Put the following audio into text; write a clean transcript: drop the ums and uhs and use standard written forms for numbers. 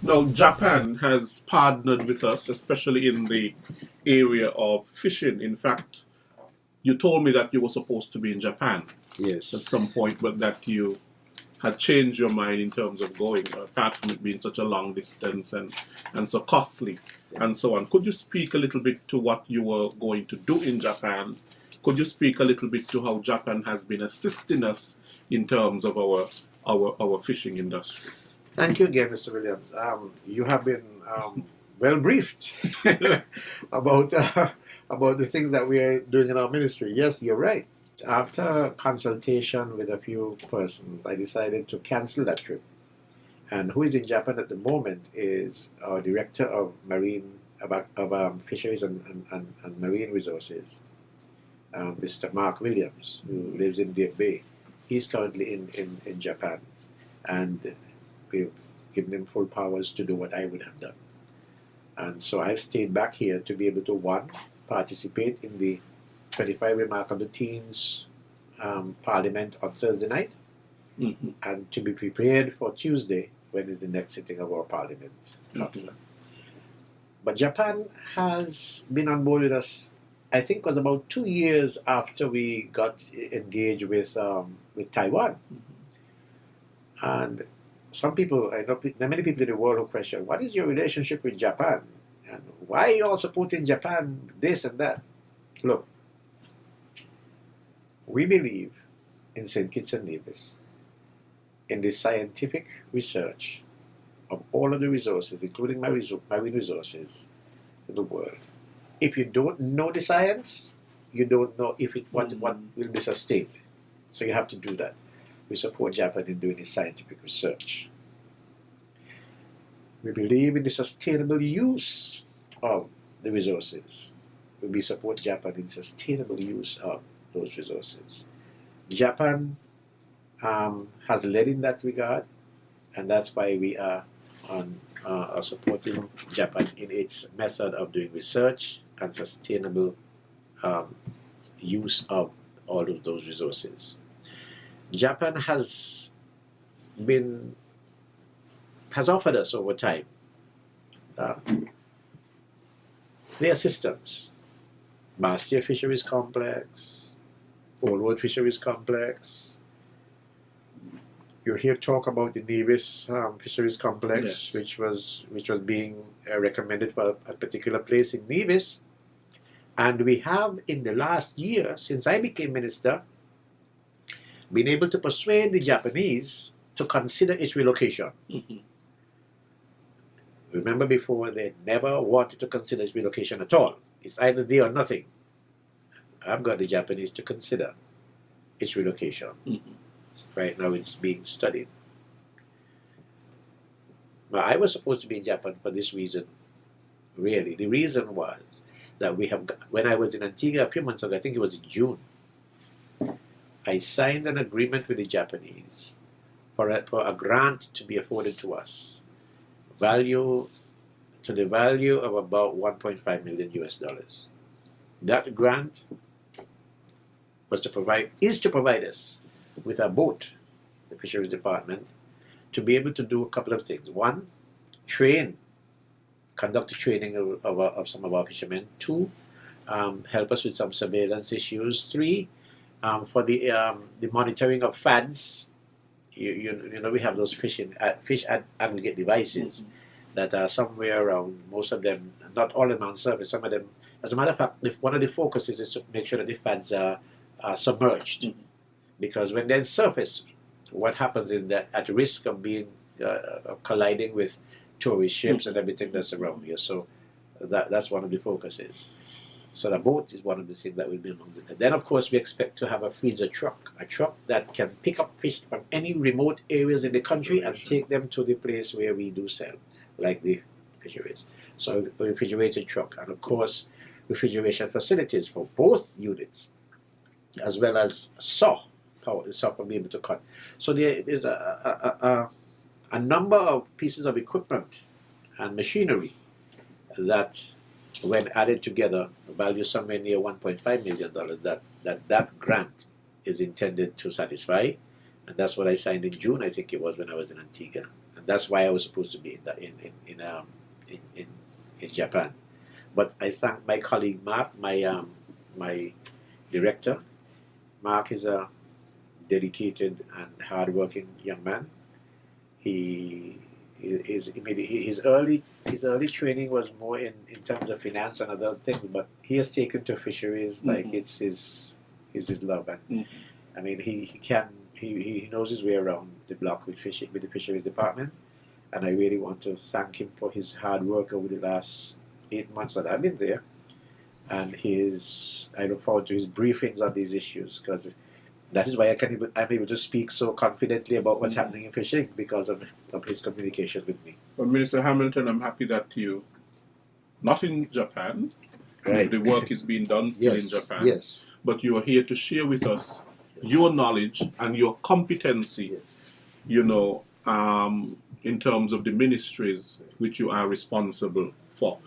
Now, Japan has partnered with us, especially in the area of fishing. In fact, you told me that you were supposed to be in Japan at Yes. some point, but that you had changed your mind in terms of going, apart from it being such a long distance and so costly and so on. Could you speak a little bit to what you were going to do in Japan? Could you speak a little bit to how Japan has been assisting us in terms of our fishing industry? Thank you again, Mr. Williams. You have been well briefed about about the things that we are doing in our ministry. Yes, you're right. After consultation with a few persons, I decided to cancel that trip. And who is in Japan at the moment is our director of fisheries and marine resources, Mr. Mark Williams, who lives in Deep Bay. He's currently in Japan, and we've given him full powers to do what I would have done. And so I've stayed back here to be able to, one, participate in the 25 Remarkable Teens Parliament on Thursday night, and to be prepared for Tuesday, when is the next sitting of our Parliament. But Japan has been on board with us, I think it was about 2 years after we got engaged with Taiwan. And some people, I know there are many people in the world who question, what is your relationship with Japan? And why are you all supporting Japan, this and that? Look, we believe in St. Kitts and Nevis, in the scientific research of all of the resources, including marine resources in the world. If you don't know the science, you don't know if what will be sustained. So you have to do that. We support Japan in doing its scientific research. We believe in the sustainable use of the resources. We support Japan in sustainable use of those resources. Japan has led in that regard, and that's why we are supporting Japan in its method of doing research and sustainable use of all of those resources. Japan has offered us over time the assistance. Bastia Fisheries Complex, Old Road Fisheries Complex. You hear talk about the Nevis Fisheries Complex, Yes. which was being recommended for a particular place in Nevis. And we have, in the last year, since I became minister, been able to persuade the Japanese to consider its relocation. Remember before, they never wanted to consider its relocation at all. It's either there or nothing. I've got the Japanese to consider its relocation. Right now it's being studied. Now, I was supposed to be in Japan for this reason, really. The reason was that when I was in Antigua a few months ago, I think it was in June, I signed an agreement with the Japanese for a grant to be afforded to us, to the value of about 1.5 million US dollars. That grant is to provide us with a boat, the Fisheries Department, to be able to do a couple of things. One, conduct training of some of our fishermen. Two, help us with some surveillance issues. Three, for the monitoring of FADs. You know, we have those fish aggregate devices that are somewhere around, most of them, not all of them on surface, some of them. As a matter of fact, one of the focuses is to make sure that the FADs are submerged. Because when they're surface, what happens is that at risk of being colliding with tourist ships and everything that's around here. So that's one of the focuses. So the boat is one of the things that will be among them. Then, of course, we expect to have a freezer truck, a truck that can pick up fish from any remote areas in the country and take them to the place where we do sell, like the fisheries. So a refrigerated truck, and of course, refrigeration facilities for both units, as well as saw for being able to cut. So there is a number of pieces of equipment and machinery that, when added together, value somewhere near $1.5 million that grant is intended to satisfy. And that's what I signed in June, I think it was, when I was in Antigua. And that's why I was supposed to be in Japan. But I thank my colleague Mark, my director. Mark is a dedicated and hardworking young man. His early training was more in terms of finance and other things, but he has taken to fisheries like it's his love, and I mean he knows his way around the block with the fisheries department, and I really want to thank him for his hard work over the last 8 months that I've been there, and I look forward to his briefings on these issues, because that is why I'm able to speak so confidently about what's happening in fishing, because of his communication with me. Well, Minister Hamilton, I'm happy that you, not in Japan, Right. the work is being done still in Japan, Yes. but you are here to share with us your knowledge and your competency, Yes. you know, in terms of the ministries which you are responsible for.